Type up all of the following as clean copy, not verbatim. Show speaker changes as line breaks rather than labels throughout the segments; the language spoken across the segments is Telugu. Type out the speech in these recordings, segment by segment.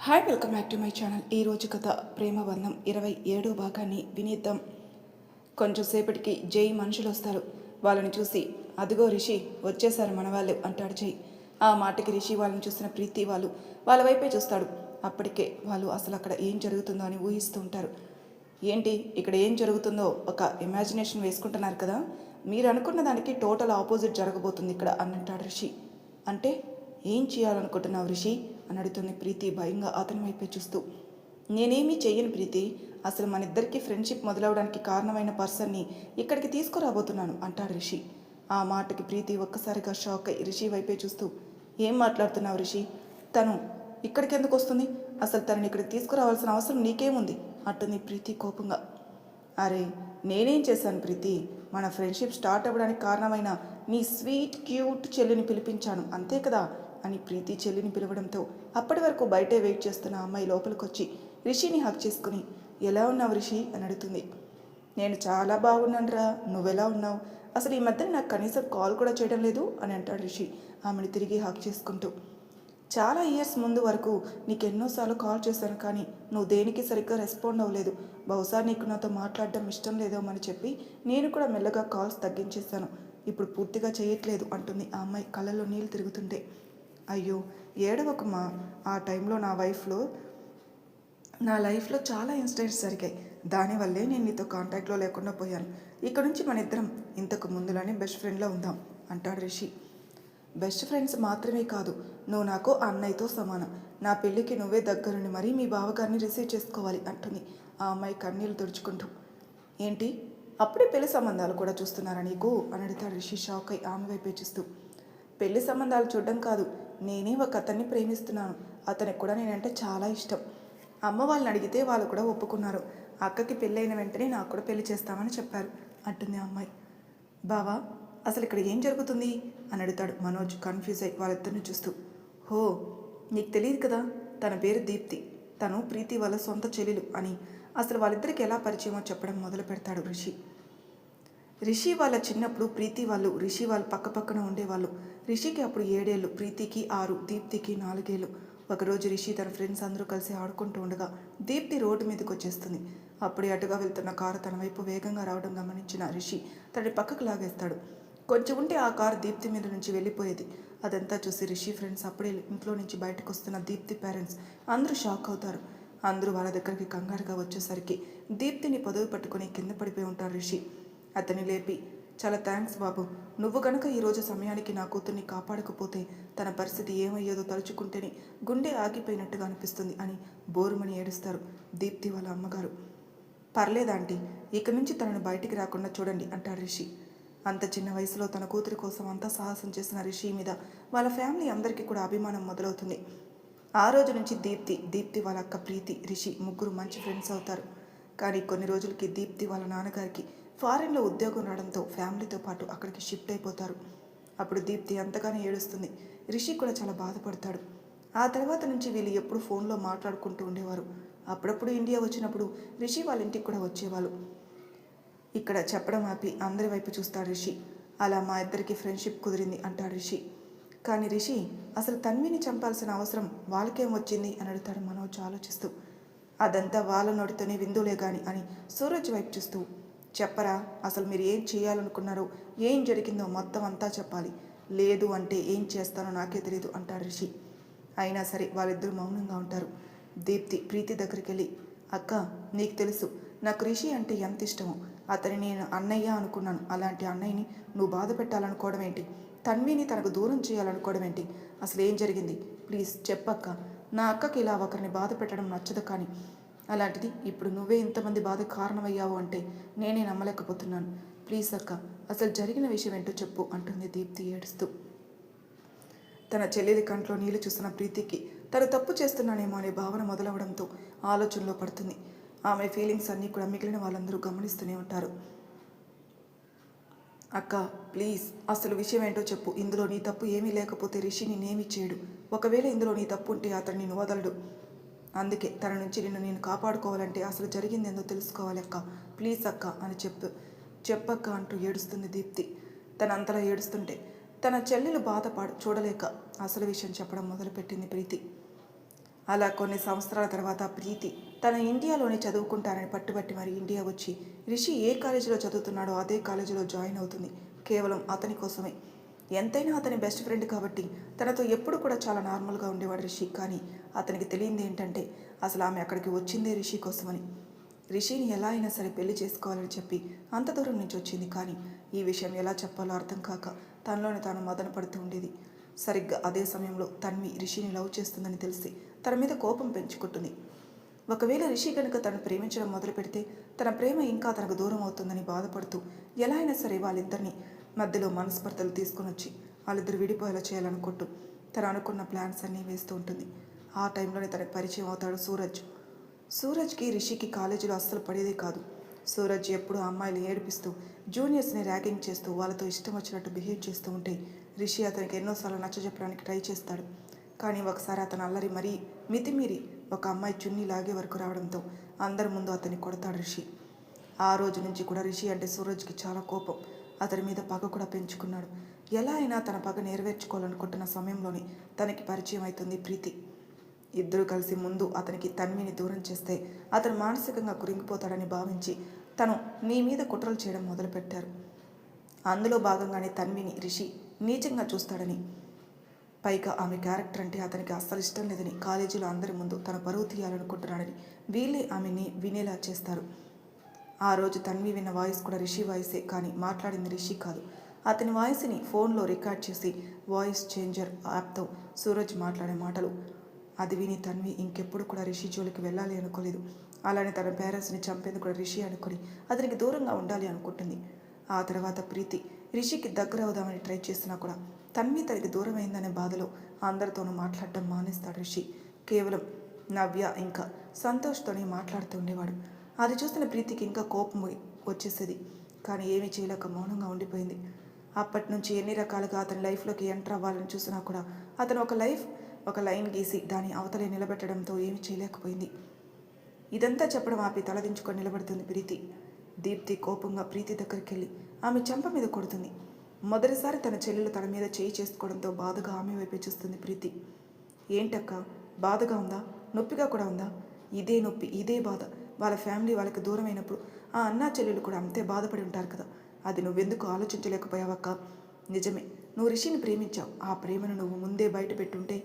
Hi, welcome back to my channel. ఈరోజు కథ ప్రేమబంధం 27వ భాగాన్ని వినేద్దాం. కొంచెం సేపటికి జై మనుషులు వస్తారు. వాళ్ళని చూసి అదిగో రిషి వచ్చేశారు మన వాళ్ళు అంటాడు జై. ఆ మాటకి రిషి వాళ్ళని చూసిన ప్రీతి వాళ్ళ వైపే చూస్తాడు. అప్పటికే వాళ్ళు అసలు అక్కడ ఏం జరుగుతుందో అని ఊహిస్తూ ఉంటారు. ఏంటి ఇక్కడ ఏం జరుగుతుందో ఒక ఇమాజినేషన్ వేసుకుంటున్నారు కదా, మీరు అనుకున్న దానికి టోటల్ ఆపోజిట్ జరగబోతుంది ఇక్కడ అని అంటాడు రిషి. అంటే ఏం చేయాలనుకుంటున్నావు రిషి అని అడుగుతుంది ప్రీతి భయంగా అతని వైపే చూస్తూ. నేనేమీ చెయ్యను ప్రీతి, అసలు మన ఇద్దరికి ఫ్రెండ్షిప్ మొదలవడానికి కారణమైన పర్సన్ని ఇక్కడికి తీసుకురాబోతున్నాను అంటాడు రిషి. ఆ మాటకి ప్రీతి ఒక్కసారిగా షాక్ అయి రిషి వైపే చూస్తూ, ఏం మాట్లాడుతున్నావు రిషి, తను ఇక్కడికి ఎందుకు వస్తుంది, అసలు తనని ఇక్కడికి తీసుకురావాల్సిన అవసరం నీకేముంది అంటుంది ప్రీతి కోపంగా. అరే నేనేం చేశాను ప్రీతి, మన ఫ్రెండ్షిప్ స్టార్ట్ అవ్వడానికి కారణమైన నీ స్వీట్ క్యూట్ చెల్లిని పిలిపించాను అంతే కదా అని ప్రీతి చెల్లిని పిలవడంతో అప్పటి వరకు బయటే వెయిట్ చేస్తున్న అమ్మాయి లోపలికొచ్చి రిషిని హక్ చేసుకుని, ఎలా ఉన్నావు రిషి అని అడుగుతుంది. నేను చాలా బాగున్నానురా, నువ్వెలా ఉన్నావు, అసలు ఈ మధ్య నాకు కనీసం కాల్ కూడా చేయడం లేదు అని అంటాడు రిషి ఆమెను తిరిగి హక్ చేసుకుంటూ. చాలా ఇయర్స్ ముందు వరకు నీకు ఎన్నోసార్లు కాల్ చేశాను, కానీ నువ్వు దేనికి సరిగ్గా రెస్పాండ్ అవ్వలేదు. బహుశా నీకు నాతో మాట్లాడడం ఇష్టం లేదేమని చెప్పి నేను కూడా మెల్లగా కాల్స్ తగ్గించేశాను. ఇప్పుడు పూర్తిగా చేయట్లేదు అంటుంది ఆ అమ్మాయి కళ్ళల్లో నీళ్ళు తిరుగుతుంటే. అయ్యో ఏడవకమ్మా, ఆ టైంలో నా లైఫ్లో చాలా ఇన్సిడెంట్స్ జరిగాయి, దానివల్లే నేను నీతో కాంటాక్ట్లో లేకుండా పోయాను. ఇక్కడ నుంచి మన ఇద్దరం ఇంతకు ముందులానే బెస్ట్ ఫ్రెండ్లో ఉందాం అంటాడు రిషి. బెస్ట్ ఫ్రెండ్స్ మాత్రమే కాదు, నువ్వు నాకు అన్నయ్యతో సమానం. నా పెళ్ళికి నువ్వే దగ్గరుండి మరీ మీ బావగారిని రిసీవ్ చేసుకోవాలి అంటుంది ఆ అమ్మాయి కన్నీళ్ళు తుడుచుకుంటూ. ఏంటి అప్పుడే పెళ్లి సంబంధాలు కూడా చూస్తున్నారా నీకు అని అడుగుతాడు రిషి షాక్ అయి ఆమె వైపే చూస్తూ. పెళ్లి సంబంధాలు చూడడం కాదు, నేనే ఒక అతన్ని ప్రేమిస్తున్నాను, అతనికి కూడా నేనంటే చాలా ఇష్టం. అమ్మ వాళ్ళని అడిగితే వాళ్ళు కూడా ఒప్పుకున్నారు. అక్కకి పెళ్ళైన వెంటనే నాకు కూడా పెళ్లి చేస్తామని చెప్పారు అంటుంది ఆ అమ్మాయి. బావా అసలు ఇక్కడ ఏం జరుగుతుంది అని అడుగుతాడు మనోజ్ కన్ఫ్యూజ్ అయ్యి వాళ్ళిద్దరిని చూస్తూ. హో నీకు తెలియదు కదా, తన పేరు దీప్తి, తను ప్రీతి వాళ్ళ సొంత చెల్లెలు అని. అసలు వాళ్ళిద్దరికి ఎలా పరిచయమో చెప్పడం మొదలు పెడతాడు రిషి. రిషి వాళ్ళ చిన్నప్పుడు ప్రీతి వాళ్ళు రిషి వాళ్ళు పక్కపక్కన ఉండేవాళ్ళు. రిషికి అప్పుడు 7 ఏళ్ళు, ప్రీతికి 6, దీప్తికి 4 ఏళ్ళు. ఒకరోజు రిషి తన ఫ్రెండ్స్ అందరూ కలిసి ఆడుకుంటూ ఉండగా దీప్తి రోడ్డు మీదకి వచ్చేస్తుంది. అప్పుడే అటుగా వెళ్తున్న కారు తన వైపు వేగంగా రావడం గమనించిన రిషి తనని పక్కకు లాగేస్తాడు. కొంచెం ఉంటే ఆ కారు దీప్తి మీద నుంచి వెళ్ళిపోయేది. అదంతా చూసి రిషి ఫ్రెండ్స్ అప్పుడే ఇంట్లో నుంచి బయటకు వస్తున్న దీప్తి పేరెంట్స్ అందరూ షాక్ అవుతారు. అందరూ వాళ్ళ దగ్గరికి కంగారుగా వచ్చేసరికి దీప్తిని పదవి పట్టుకుని కింద పడిపోయి ఉంటారు రిషి. అతన్ని లేపి, చాలా థ్యాంక్స్ బాబు, నువ్వు కనుక ఈరోజు సమయానికి నా కూతుర్ని కాపాడకపోతే తన పరిస్థితి ఏమయ్యేదో తలుచుకుంటేనే గుండె ఆగిపోయినట్టుగా అనిపిస్తుంది అని బోరుమని ఏడుస్తారు దీప్తి వాళ్ళ అమ్మగారు. పర్లేదాంటీ, ఇక నుంచి తనను బయటికి రాకుండా చూడండి అంటాడు రిషి. అంత చిన్న వయసులో తన కూతురి కోసం అంత సాహసం చేసిన రిషి మీద వాళ్ళ ఫ్యామిలీ అందరికీ కూడా అభిమానం మొదలవుతుంది. ఆ రోజు నుంచి దీప్తి వాళ్ళ అక్క ప్రీతి, రిషి ముగ్గురు మంచి ఫ్రెండ్స్ అవుతారు. కానీ కొన్ని రోజులకి దీప్తి వాళ్ళ నాన్నగారికి ఫారెన్లో ఉద్యోగం రావడంతో ఫ్యామిలీతో పాటు అక్కడికి షిఫ్ట్ అయిపోతారు. అప్పుడు దీప్తి అంతగానే ఏడుస్తుంది. రిషి కూడా చాలా బాధపడతాడు. ఆ తర్వాత నుంచి వీళ్ళు ఎప్పుడు ఫోన్లో మాట్లాడుకుంటూ ఉండేవారు. అప్పుడప్పుడు ఇండియా వచ్చినప్పుడు రిషి వాళ్ళ ఇంటికి కూడా వచ్చేవాళ్ళు. ఇక్కడ చెప్పడం ఆపి అందరి వైపు చూస్తాడు రిషి. అలా మా ఇద్దరికి ఫ్రెండ్షిప్ కుదిరింది అంటాడు రిషి. కానీ రిషి అసలు తన్విని చంపాల్సిన అవసరం వాళ్ళకేం వచ్చింది అని అడుగుతాడు మనోజ్ ఆలోచిస్తూ. అదంతా వాళ్ళ నోటితోనే విందులే గాని అని సూరజ్ వైపు చూస్తూ, చెప్పరా, అసలు మీరు ఏం చేయాలనుకున్నారో, ఏం జరిగిందో మొత్తం అంతా చెప్పాలి, లేదు అంటే ఏం చేస్తానో నాకే తెలియదు అంటాడు రిషి. అయినా సరే వాళ్ళిద్దరూ మౌనంగా ఉంటారు. దీప్తి ప్రీతి దగ్గరికి వెళ్ళి, అక్క నీకు తెలుసు నాకు రిషి అంటే ఎంత ఇష్టమో, అతని నేను అన్నయ్య అనుకున్నాను, అలాంటి అన్నయ్యని నువ్వు బాధ పెట్టాలనుకోవడం ఏంటి, తన్విని తనకు దూరం చేయాలనుకోవడం ఏంటి, అసలు ఏం జరిగింది ప్లీజ్ చెప్పక్క, నా అక్కకి ఇలా ఒకరిని బాధ పెట్టడం నచ్చదు, కానీ అలాంటిది ఇప్పుడు నువ్వే ఇంతమంది బాధ కారణమయ్యావు అంటే నేనే నమ్మలేకపోతున్నాను, ప్లీజ్ అక్క అసలు జరిగిన విషయం ఏంటో చెప్పు అంటుంది దీప్తి ఏడుస్తూ. తన చెల్లెలి కంట్లో నీళ్లు చూస్తున్న ప్రీతికి తను తప్పు చేస్తున్నానేమో అనే భావన మొదలవడంతో ఆలోచనలో పడుతుంది. ఆమె ఫీలింగ్స్ అన్నీ కూడా మిగిలిన వాళ్ళందరూ గమనిస్తూనే ఉంటారు. అక్క ప్లీజ్ అసలు విషయం ఏంటో చెప్పు, ఇందులో నీ తప్పు ఏమీ లేకపోతే రిషి నేనేమి చేయడు, ఒకవేళ ఇందులో నీ తప్పు ఉంటే అతను నిన్ను వదలడు, అందుకే తన నుంచి నేను కాపాడుకోవాలంటే అసలు జరిగిందేందో తెలుసుకోవాలి అక్క, ప్లీజ్ అక్క అని చెప్పక్క అంటూ ఏడుస్తుంది దీప్తి. తనంతలా ఏడుస్తుంటే తన చెల్లెలు చూడలేక అసలు విషయం చెప్పడం మొదలుపెట్టింది ప్రీతి. అలా కొన్ని సంవత్సరాల తర్వాత ప్రీతి తన ఇండియాలోనే చదువుకుంటానని పట్టుబట్టి మరి ఇండియా వచ్చి రిషి ఏ కాలేజీలో చదువుతున్నాడో అదే కాలేజీలో జాయిన్ అవుతుంది. కేవలం అతని కోసమే. ఎంతైనా అతని బెస్ట్ ఫ్రెండ్ కాబట్టి తనతో ఎప్పుడు కూడా చాలా నార్మల్గా ఉండేవాడు రిషి. కానీ అతనికి తెలియంది ఏంటంటే అసలు ఆమె అక్కడికి వచ్చిందే రిషి కోసమని. రిషిని ఎలా అయినా సరే పెళ్లి చేసుకోవాలని చెప్పి అంత దూరం నుంచి వచ్చింది. కానీ ఈ విషయం ఎలా చెప్పాలో అర్థం కాక తనలోనే తాను మదన పడుతూ ఉండేది. సరిగ్గా అదే సమయంలో తన్వి రిషిని లవ్ చేస్తుందని తెలిసి తన మీద కోపం పెంచుకుంటుంది. ఒకవేళ రిషి కనుక తను ప్రేమించడం మొదలు పెడితే తన ప్రేమ ఇంకా తనకు దూరం అవుతుందని బాధపడుతూ ఎలా అయినా సరే వాళ్ళిద్దరిని మధ్యలో మనస్పర్ధలు తీసుకుని వచ్చి వాళ్ళిద్దరు విడిపోయేలా చేయాలనుకుంటూ తను అనుకున్న ప్లాన్స్ అన్నీ వేస్తూ ఉంటుంది. ఆ టైంలోనే తనకు పరిచయం అవుతాడు సూరజ్. సూరజ్కి రిషికి కాలేజీలో అస్సలు పడేదే కాదు. సూరజ్ ఎప్పుడూ అమ్మాయిలు ఏడిపిస్తూ జూనియర్స్ని ర్యాగింగ్ చేస్తూ వాళ్ళతో ఇష్టం వచ్చినట్టు బిహేవ్ చేస్తూ ఉంటే రిషి అతనికి ఎన్నోసార్లు నచ్చజెప్పడానికి ట్రై చేస్తాడు. కానీ ఒకసారి అతను అల్లరి మరీ మితిమీరి ఒక అమ్మాయి చున్నీ లాగే వరకు రావడంతో అందరి ముందు అతన్ని కొడతాడు రిషి. ఆ రోజు నుంచి కూడా రిషి అంటే సూరజ్కి చాలా కోపం. అతని మీద పగ కూడా పెంచుకున్నాడు. ఎలా అయినా తన పగ నెరవేర్చుకోవాలనుకుంటున్న సమయంలోనే తనకి పరిచయం అవుతుంది ప్రీతి. ఇద్దరు కలిసి ముందు అతనికి తన్విని దూరం చేస్తే అతను మానసికంగా కురింగిపోతాడని భావించి తను నీ మీద కుట్రలు చేయడం మొదలుపెట్టారు. అందులో భాగంగానే తన్విని రిషి నీచంగా చూస్తాడని, పైగా ఆమె క్యారెక్టర్ అంటే అతనికి అస్సలు ఇష్టం లేదని, కాలేజీలో అందరి ముందు తన పరువు తీయాలనుకుంటున్నాడని వీళ్ళే ఆమెని వినేలా చేస్తారు. ఆ రోజు తన్వి విన్న వాయిస్ కూడా రిషి వాయిసే. కానీ మాట్లాడింది రిషి కాదు. అతని వాయిస్ని ఫోన్లో రికార్డ్ చేసి వాయిస్ చేంజర్ యాప్తో సూరజ్ మాట్లాడే మాటలు. అది విని తన్వి ఇంకెప్పుడు కూడా రిషి జోలికి వెళ్ళాలి అనుకోలేదు. అలానే తన పేరెంట్స్ని చంపేందుకు కూడా రిషి అనుకుని అతనికి దూరంగా ఉండాలి అనుకుంటుంది. ఆ తర్వాత ప్రీతి రిషికి దగ్గర అవుదామని ట్రై చేసినా కూడా తన్వి తనకి దూరమైందనే బాధలో అందరితోనూ మాట్లాడటం మానేస్తాడు రిషి. కేవలం నవ్య ఇంకా సంతోష్తోనే మాట్లాడుతూ ఉండేవాడు. అది చూసిన ప్రీతికి ఇంకా కోపం వచ్చేసేది. కానీ ఏమీ చేయలేక మౌనంగా ఉండిపోయింది. అప్పటి నుంచి ఎన్ని రకాలుగా అతని లైఫ్లోకి ఎంటర్ అవ్వాలని చూసినా కూడా అతను ఒక లైన్ గీసి దాని అవతలే నిలబెట్టడంతో ఏమీ చేయలేకపోయింది. ఇదంతా చెప్పడం ఆపి తలదించుకొని నిలబడుతుంది ప్రీతి. దీప్తి కోపంగా ప్రీతి దగ్గరికి వెళ్ళి ఆమె చెంప మీద కొడుతుంది. మొదటిసారి తన చెల్లెలు తన మీద చేయి చేసుకోవడంతో బాధగా ఆమె వైపే చూస్తుంది ప్రీతి. ఏంటక్క, బాధగా ఉందా? నొప్పిగా కూడా ఉందా? ఇదే నొప్పి, ఇదే బాధ వాళ్ళ ఫ్యామిలీ వాళ్ళకి దూరమైనప్పుడు ఆ అన్నా చెల్లెలు కూడా అంతే బాధపడి ఉంటారు కదా. అది నువ్వెందుకు ఆలోచించలేకపోయావక్క? నిజమే, నువ్వు రిషిని ప్రేమించావు. ఆ ప్రేమను నువ్వు ముందే బయట పెట్టుంటే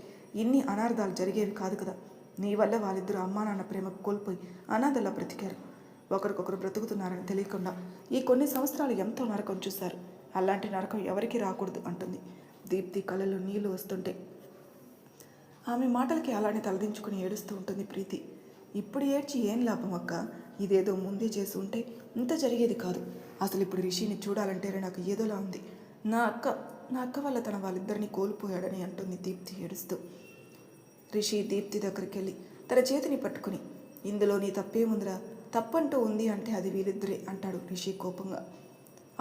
ఇన్ని అనార్థాలు జరిగేవి కాదు కదా. నీ వల్ల వాళ్ళిద్దరూ అమ్మా నాన్న ప్రేమకు కోల్పోయి అనాథలా బ్రతికారు. ఒకరికొకరు బ్రతుకుతున్నారని తెలియకుండా ఈ కొన్ని సంవత్సరాలు ఎంతో నరకం చూశారు. అలాంటి నరకం ఎవరికీ రాకూడదు అంటుంది. దీప్తి కళ్ళలో నీళ్లు వస్తుంటే ఆమె మాటలకి అలానే తలదించుకుని ఏడుస్తూ ఉంటుంది ప్రీతి. ఇప్పుడు ఏడ్చి ఏం లాభం అక్క? ఇదేదో ముందే చేసి ఉంటే ఇంత జరిగేది కాదు. అసలు ఇప్పుడు రిషిని చూడాలంటే నాకు ఏదోలా ఉంది. నా అక్క వల్ల వాళ్ళిద్దరిని కోల్పోయాడని అంటుంది దీప్తి ఏడుస్తూ. రిషి దీప్తి దగ్గరికి వెళ్ళి తన చేతిని పట్టుకుని, ఇందులో నీ తప్పేముందిరా? తప్పంటూ ఉంది అంటే అది వీళ్ళిద్దరే అంటాడు రిషి కోపంగా.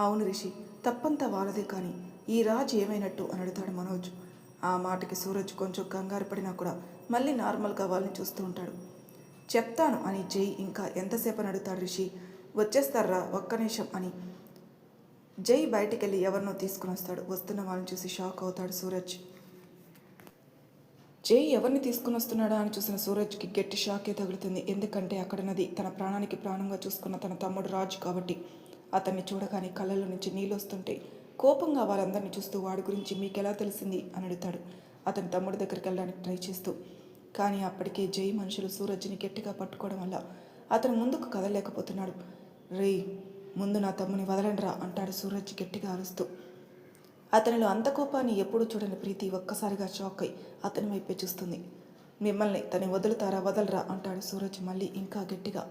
అవును రిషి, తప్పంతా వాళ్ళదే. కానీ ఈ రాజ్ ఏమైనట్టు అని అడుగుతాడు మనోజ్. ఆ మాటకి సూరజ్ కొంచెం కంగారు పడినా కూడా మళ్ళీ నార్మల్గా వాళ్ళని చూస్తూ ఉంటాడు. చెప్తాను అని జై ఇంకా ఎంతసేపు అని అడుగుతాడు రిషి. వచ్చేస్తారా ఒక్క నిమిషం అని జై బయటికి వెళ్ళి ఎవరినో తీసుకుని వస్తాడు. వస్తున్న వాళ్ళని చూసి షాక్ అవుతాడు సూరజ్. జై ఎవరిని తీసుకుని వస్తున్నాడా అని చూసిన సూరజ్కి గట్టి షాకే తగులుతుంది. ఎందుకంటే అక్కడున్నది తన ప్రాణానికి ప్రాణంగా చూసుకున్న తన తమ్ముడు రాజ్ కాబట్టి. అతన్ని చూడగానే కళ్ళలో నుంచి నీళ్ళు వస్తుంటే కోపంగా వాళ్ళందరినీ చూస్తూ వాడి గురించి మీకెలా తెలిసింది అని అడుగుతాడు అతని తమ్ముడి దగ్గరికి వెళ్ళడానికి ట్రై చేస్తూ. కానీ అప్పటికే జై మనుషులు సూరజ్ని గట్టిగా పట్టుకోవడం వల్ల అతను ముందుకు కదలలేకపోతున్నాడు. రేయ్, ముందు నా తమ్ముని వదలండ్రా అంటాడు సూరజ్ గట్టిగా అరుస్తూ. అతనిలో అంత కోపాన్ని ఎప్పుడూ చూడని ప్రీతి ఒక్కసారిగా షాక్ అయి అతని వైపే చూస్తుంది. మిమ్మల్ని తను వదలరా అంటాడు సూరజ్ మళ్ళీ ఇంకా గట్టిగా.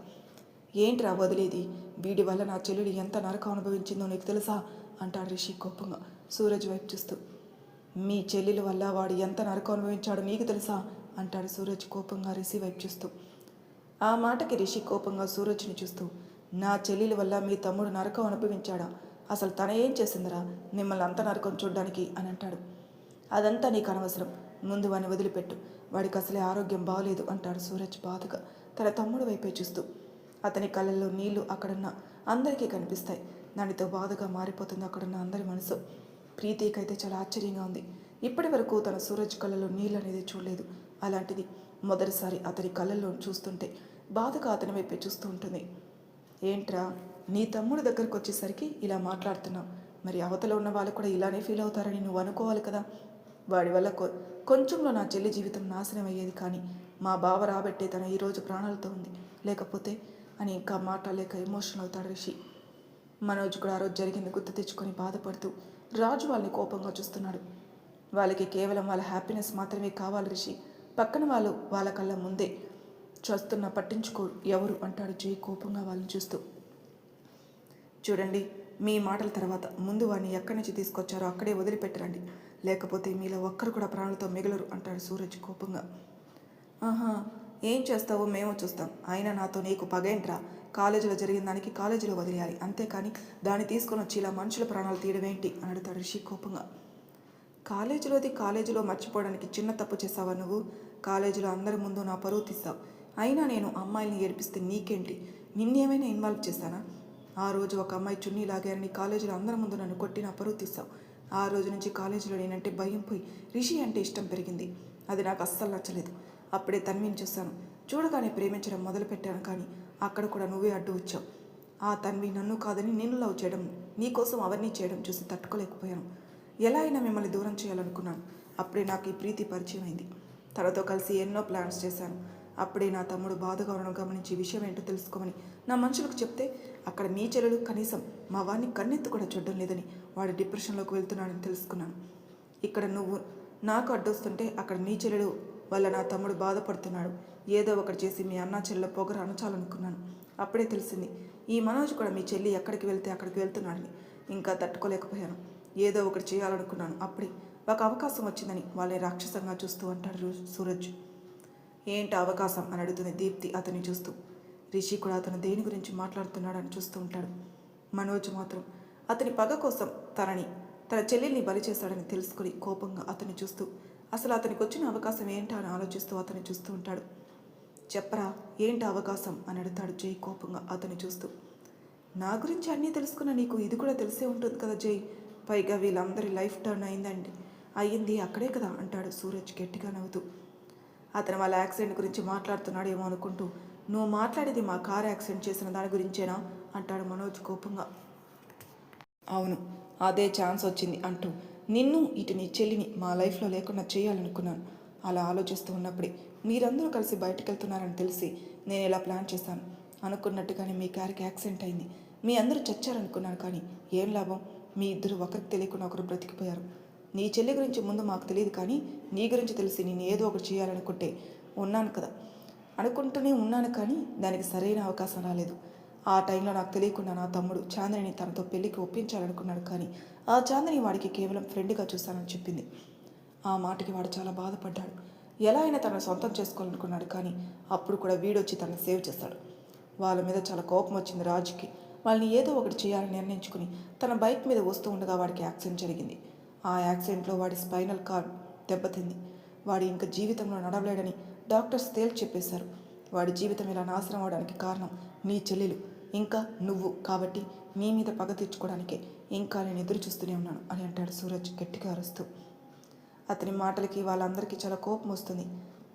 ఏంట్రా వదిలేది? వీడి వల్ల నా చెల్లెలు ఎంత నరకం అనుభవించిందో నీకు తెలుసా అంటాడు రిషి కోపంగా సూరజ్ వైపు చూస్తూ. మీ చెల్లెల వల్ల వాడు ఎంత నరకం అనుభవించాడో నీకు తెలుసా అంటాడు సూరజ్ కోపంగా రిషి వైపు చూస్తూ. ఆ మాటకి రిషి కోపంగా సూరజ్ని చూస్తూ, నా చెల్లెల వల్ల మీ తమ్ముడు నరకం అనుభవించాడా? అసలు తన ఏం చేసిందిరా మిమ్మల్ని అంత నరకం చూడ్డానికి అని అంటాడు. అదంతా నీకు అనవసరం, ముందు వాడిని వదిలిపెట్టు, వాడికి అసలే ఆరోగ్యం బాగలేదు అంటాడు సూరజ్ బాధగా తన తమ్ముడు వైపే చూస్తూ. అతని కళ్ళల్లో నీళ్లు అక్కడున్న అందరికీ కనిపిస్తాయి. దానితో బాధగా మారిపోతుంది అక్కడున్న అందరి మనసు. ప్రీతికైతే చాలా ఆశ్చర్యంగా ఉంది. ఇప్పటి వరకు తన సూరజ్ కళ్ళలో నీళ్ళు అనేది చూడలేదు. అలాంటిది మొదటిసారి అతని కళ్ళల్లో చూస్తుంటే బాధగా అతని వైపే చూస్తూ ఉంటుంది. ఏంట్రా, నీ తమ్ముడు దగ్గరకు వచ్చేసరికి ఇలా మాట్లాడుతున్నావు. మరి అవతల ఉన్న వాళ్ళు కూడా ఇలానే ఫీల్ అవుతారని నువ్వు అనుకోవాలి కదా. వాడి వల్ల కొంచెంలో నా చెల్లి జీవితం నాశనం అయ్యేది, కానీ మా బావ రాబట్టే తన ఈరోజు ప్రాణాలతో ఉంది. లేకపోతే అని ఇంకా మాట్లాడలేక ఎమోషనల్ అవుతాడు రిషి. మనోజ్ కూడా ఆ రోజు జరిగింది గుర్తు తెచ్చుకొని బాధపడుతూ రాజు వాళ్ళని కోపంగా చూస్తున్నాడు. వాళ్ళకి కేవలం వాళ్ళ హ్యాపీనెస్ మాత్రమే కావాలి రిషి. పక్కన వాళ్ళు వాళ్ళ కళ్ళ ముందే చూస్తున్నా పట్టించుకోరు ఎవరు, అంటాడు జై కోపంగా వాళ్ళని చూస్తూ. చూడండి, మీ మాటల తర్వాత ముందు వాడిని ఎక్కడి నుంచి తీసుకొచ్చారో అక్కడే వదిలిపెట్టరండి, లేకపోతే మీలో ఒక్కరు కూడా ప్రాణాలతో మిగలరు, అంటాడు సూరజ్ కోపంగా. ఆహా, ఏం చేస్తావో మేము చూస్తాం. అయినా నాతో నీకు పగేంట్రా? కాలేజీలో జరిగిన దానికి కాలేజీలో వదిలేయాలి, అంతేకాని దాన్ని తీసుకొని వచ్చి ఇలా మనుషుల ప్రాణాలు తీయడమేంటి అని అడుగుతాడు రిషి కోపంగా. కాలేజీలో మర్చిపోవడానికి చిన్న తప్పు చేసావా నువ్వు? కాలేజీలో అందరి ముందు నా పరువు తీస్తావు. అయినా నేను అమ్మాయిల్ని ఏడిపిస్తే నీకేంటి? నిన్నేమైనా ఇన్వాల్వ్ చేశానా? ఆ రోజు ఒక అమ్మాయి చున్నీ లాగారని కాలేజీలో అందరి ముందు నన్ను కొట్టి నా పరువు తీస్తావు. ఆ రోజు నుంచి కాలేజీలో నేనంటే భయం పోయి రిషి అంటే ఇష్టం పెరిగింది. అది నాకు అస్సలు నచ్చలేదు. అప్పుడే తన్విని చూశాను. చూడగానే ప్రేమించడం మొదలుపెట్టాను, కానీ అక్కడ కూడా నువ్వే అడ్డు వచ్చావు. ఆ తన్వి నన్ను కాదని నిన్ను లవ్ చేయడం, నీకోసం అవన్నీ చేయడం చూసి తట్టుకోలేకపోయాను. ఎలా అయినా మిమ్మల్ని దూరం చేయాలనుకున్నాను. అప్పుడే నాకు ఈ ప్రీతి పరిచయం అయింది. తనతో కలిసి ఎన్నో ప్లాన్స్ చేశాను. అప్పుడే నా తమ్ముడు బాధగా ఉండడం గమనించి విషయం ఏంటో తెలుసుకోమని నా మనుషులకు చెప్తే అక్కడ మీ చెల్లెలు కనీసం మా వాడిని కన్నెత్తు కూడా చూడడం లేదని వాడు డిప్రెషన్లోకి వెళ్తున్నాడని తెలుసుకున్నాను. ఇక్కడ నువ్వు నాకు అడ్డొస్తుంటే అక్కడ నీ చెల్లెలు వల్ల నా తమ్ముడు బాధపడుతున్నాడు. ఏదో ఒకటి చేసి మీ అన్న చెల్లెల పొగరు అనచాలనుకున్నాను. అప్పుడే తెలిసింది ఈ మనోజ్ కూడా మీ చెల్లి ఎక్కడికి వెళ్తే అక్కడికి వెళ్తున్నాడని. ఇంకా తట్టుకోలేకపోయాను. ఏదో ఒకటి చేయాలనుకున్నాను. అప్పుడే ఒక అవకాశం వచ్చిందని వాళ్ళని రాక్షసంగా చూస్తూ అంటాడు సూరజ్. ఏంటి అవకాశం అని అడుగుతుంది దీప్తి అతన్ని చూస్తూ. రిషి కూడా అతను దేని గురించి మాట్లాడుతున్నాడని చూస్తూ ఉంటాడు. మనోజ్ మాత్రం అతని పగ కోసం తన చెల్లెల్ని బలి చేశాడని తెలుసుకుని కోపంగా అతన్ని చూస్తూ అసలు అతనికి వచ్చిన అవకాశం ఏంటా అని ఆలోచిస్తూ అతన్ని చూస్తూ ఉంటాడు. చెప్పరా, ఏంటి అవకాశం అని అడుగుతాడు జై కోపంగా అతన్ని చూస్తూ. నా గురించి అన్నీ తెలుసుకున్న నీకు ఇది కూడా తెలిసే ఉంటుంది కదా జై. పైగా వీళ్ళందరి లైఫ్ టర్న్ అయ్యింది అక్కడే కదా, అంటాడు సూరజ్ గట్టిగా నవ్వుతూ. అతను వాళ్ళ యాక్సిడెంట్ గురించి మాట్లాడుతున్నాడేమో అనుకుంటూ నువ్వు మాట్లాడేది మా కారు యాక్సిడెంట్ చేసిన దాని గురించేనా, అంటాడు మనోజ్ కోపంగా. అవును, అదే ఛాన్స్ వచ్చింది అంటూ నిన్ను ఇటు నీ చెల్లిని మా లైఫ్లో లేకుండా చేయాలనుకున్నాను. అలా ఆలోచిస్తూ ఉన్నప్పుడే మీరందరూ కలిసి బయటకు వెళ్తున్నారని తెలిసి నేను ఇలా ప్లాన్ చేశాను. అనుకున్నట్టుగానే మీ కారుకి యాక్సిడెంట్ అయింది. మీ అందరూ చచ్చారనుకున్నాను, కానీ ఏం లాభం? మీ ఇద్దరు ఒకరికి తెలియకుండా ఒకరు బ్రతికిపోయారు. నీ చెల్లి గురించి ముందు మాకు తెలియదు, కానీ నీ గురించి తెలిసి నేను ఏదో ఒకటి చేయాలనుకుంటూనే ఉన్నాను, కానీ దానికి సరైన అవకాశం రాలేదు. ఆ టైంలో నాకు తెలియకుండా నా తమ్ముడు చాందిని తనతో పెళ్లికి ఒప్పించాలనుకున్నాడు, కానీ ఆ చాందిని వాడికి కేవలం ఫ్రెండ్గా చూశానని చెప్పింది. ఆ మాటకి వాడు చాలా బాధపడ్డాడు. ఎలా అయినా తనను సొంతం చేసుకోవాలనుకున్నాడు, కానీ అప్పుడు కూడా వీడొచ్చి తనను సేవ్ చేశాడు. వాళ్ళ మీద చాలా కోపం వచ్చింది రాజుకి. వాళ్ళని ఏదో ఒకటి చేయాలని నిర్ణయించుకుని తన బైక్ మీద వస్తూ ఉండగా వాడికి యాక్సిడెంట్ జరిగింది. ఆ యాక్సిడెంట్లో వాడి స్పైనల్ కార్డ్ దెబ్బతింది. వాడు ఇంకా జీవితంలో నడవలేడని డాక్టర్స్ తేల్చి చెప్పేశారు. వాడి జీవితం ఇలా నాశనం అవడానికి కారణం నీ చెల్లెలు ఇంకా నువ్వు, కాబట్టి నీ మీద పగ తీర్చుకోవడానికే ఇంకా నేను ఎదురు చూస్తూనే ఉన్నాను అని అంటాడు సూరజ్ గట్టిగా అరుస్తూ. అతని మాటలకి వాళ్ళందరికీ చాలా కోపం వస్తుంది.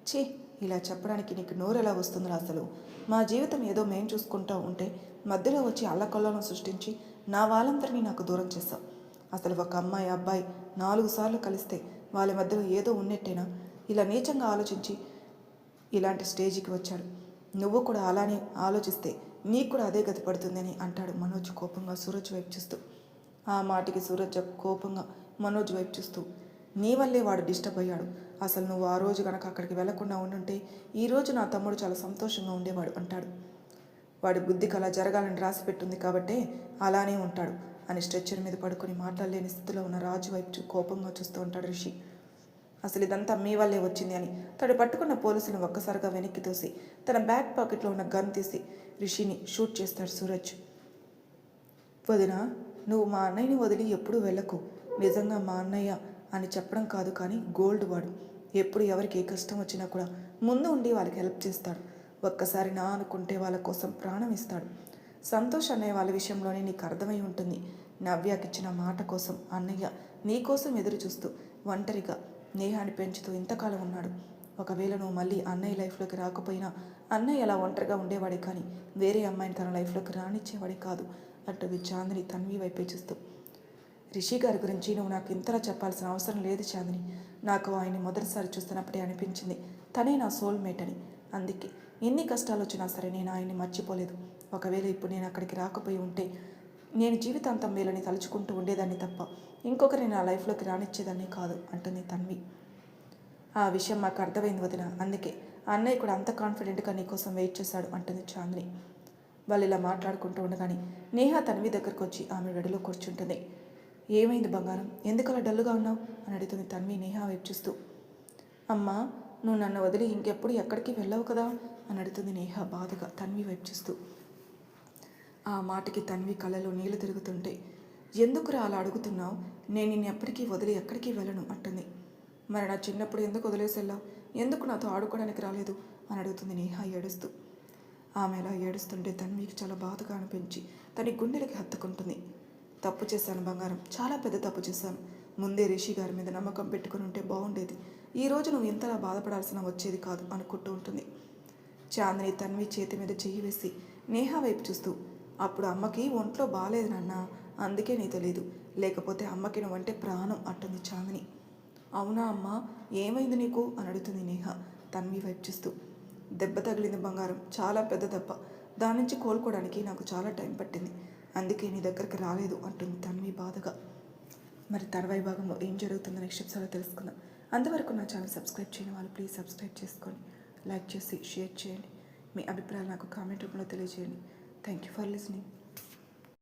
ఛీ, ఇలా చెప్పడానికి నీకు నోరు ఎలా వస్తుందో అసలు? మా జీవితం ఏదో మేం చూసుకుంటూ ఉంటే మధ్యలో వచ్చి అల్లకల్లోలను సృష్టించి నా వాళ్ళందరినీ నాకు దూరం చేస్తావు. అసలు ఒక అమ్మాయి అబ్బాయి 4 సార్లు కలిస్తే వాళ్ళ మధ్యలో ఏదో ఉన్నట్టేనా? ఇలా నీచంగా ఆలోచించి ఇలాంటి స్టేజికి వచ్చాడు. నువ్వు కూడా అలానే ఆలోచిస్తే నీకు కూడా అదే గతి పడుతుందని అంటాడు మనోజ్ కోపంగా సూరజ్ వైపు చూస్తూ. ఆ మాటకి సూరజ్ కోపంగా మనోజ్ వైపు చూస్తూ, నీ వల్లే వాడు డిస్టర్బ్ అయ్యాడు. అసలు నువ్వు ఆ రోజు కనుక అక్కడికి వెళ్లకుండా ఉండుంటే ఈరోజు నా తమ్ముడు చాలా సంతోషంగా ఉండేవాడు, అంటాడు. వాడి బుద్ధికి అలా జరగాలని రాసి పెట్టుంది కాబట్టే అలానే ఉంటాడు అని స్ట్రెచ్చర్ మీద పడుకొని మాట్లాడలేని స్థితిలో ఉన్న రాజు వైపు కోపంగా చూస్తూ ఉంటాడు రిషి. అసలు ఇదంతా మీ వల్లే వచ్చింది అని తను పట్టుకున్న పోలీసులను ఒక్కసారిగా వెనక్కి తోసి తన బ్యాక్ పాకెట్లో ఉన్న గన్ తీసి రిషిని షూట్ చేస్తాడు సూరజ్. వదినా, నువ్వు మా అన్నయ్యని వదిలి ఎప్పుడూ వెళ్ళకు. నిజంగా మా అన్నయ్య అని చెప్పడం కాదు, కానీ గోల్డ్ వాడు. ఎప్పుడు ఎవరికి ఏ కష్టం వచ్చినా కూడా ముందు ఉండి వాళ్ళకి హెల్ప్ చేస్తాడు. ఒక్కసారి నా అనుకుంటే వాళ్ళ కోసం ప్రాణం ఇస్తాడు. సంతోష్ అన్నయ్య వాళ్ళ విషయంలోనే నీకు అర్థమై ఉంటుంది. నవ్యాకిచ్చిన మాట కోసం అన్నయ్య నీకోసం ఎదురు చూస్తూ ఒంటరిగా నేహాన్ని పెంచుతూ ఇంతకాలం ఉన్నాడు. ఒకవేళ నువ్వు మళ్ళీ అన్నయ్య లైఫ్లోకి రాకపోయినా అన్నయ్య అలా ఒంటరిగా ఉండేవాడే కానీ వేరే అమ్మాయిని తన లైఫ్లోకి రానిచ్చేవాడే కాదు అంటుంది చాందిని తన్వి వైపే చూస్తూ. రిషి గారి గురించి నువ్వు నాకు ఇంతలా చెప్పాల్సిన అవసరం లేదు చాందిని. నాకు ఆయన్ని మొదటిసారి చూస్తున్నప్పుడే అనిపించింది తనే నా సోల్మేట్ అని. అందుకే ఎన్ని కష్టాలు వచ్చినా సరే నేను ఆయన్ని మర్చిపోలేదు. ఒకవేళ ఇప్పుడు నేను అక్కడికి రాకపోయి ఉంటే నేను జీవితాంతం వీళ్ళని తలుచుకుంటూ ఉండేదాన్ని తప్ప ఇంకొకరిని నా లైఫ్లోకి రానిచ్చేదాన్ని కాదు అంటుంది తన్వి. ఆ విషయం మాకు అర్థమైంది వదిన. అందుకే అన్నయ్య కూడా అంత కాన్ఫిడెంట్గా నీకోసం వెయిట్ చేశాడు అంటుంది చాందిని. వాళ్ళు ఇలా మాట్లాడుకుంటూ ఉండగానే నేహ తన్వి దగ్గరకు వచ్చి ఆమె గడిలో కూర్చుంటుంది. ఏమైంది బంగారం, ఎందుకు అలా డల్లుగా ఉన్నావు అని అడుగుతుంది తన్వి నేహ వైపు చూస్తూ. అమ్మా, నువ్వు నన్ను వదిలి ఇంకెప్పుడు ఎక్కడికి వెళ్ళవు కదా అని అడుగుతుంది నేహ బాధగా తన్వి వైపు చూస్తూ. ఆ మాటకి తన్వి కళ్ళలో నీళ్లు తిరుగుతుంటే ఎందుకురా అలా అడుగుతున్నావు? నేను నిన్ను ఎప్పటికీ వదిలి ఎక్కడికి వెళ్ళను అంటుంది. మరి నా చిన్నప్పుడు ఎందుకు వదిలేసి వెళ్ళావు? ఎందుకు నాతో ఆడుకోవడానికి రాలేదు అని అడుగుతుంది నేహ ఏడుస్తూ. ఆమె అలా ఏడుస్తుంటే తన్వికి చాలా బాధగా అనిపించి తన గుండెలకి హత్తుకుంటుంది. తప్పు చేశాను బంగారం, చాలా పెద్ద తప్పు చేశాను. ముందే రిషి గారి మీద నమ్మకం పెట్టుకుని ఉంటే బాగుండేది. ఈరోజు నువ్వు ఇంతలా బాధపడాల్సిన వచ్చేది కాదు అనుకుంటూ ఉంటుంది. చాందిని తన్వి చేతి మీద చెయ్యి వేసి నేహ వైపు చూస్తూ, అప్పుడు అమ్మకి ఒంట్లో బాగాలేదు నాన్న, అందుకే నీ తెలీదు, లేకపోతే అమ్మకి నువ్వంటే ప్రాణం అంటుంది చాందిని. అవునా అమ్మ, ఏమైంది నీకు అని అడుగుతుంది నేహ తన్వి వైపు చూస్తూ. దెబ్బ తగిలింది బంగారం, చాలా పెద్ద దెబ్బ. దాని నుంచి కోలుకోవడానికి నాకు చాలా టైం పట్టింది. అందుకే నీ దగ్గరికి రాలేదు అంటుంది తన్వి బాధగా. మరి తర్వాయి భాగంలో ఏం జరుగుతుందో నెక్స్ట్ ఎపిసోడ్లో తెలుసుకుందాం. అంతవరకు నా ఛానల్ సబ్స్క్రైబ్ చేయని వాళ్ళు ప్లీజ్ సబ్స్క్రైబ్ చేసుకోండి, లైక్ చేసి షేర్ చేయండి. మీ అభిప్రాయాలు నాకు కామెంట్ రూపంలో తెలియజేయండి. Thank you for listening.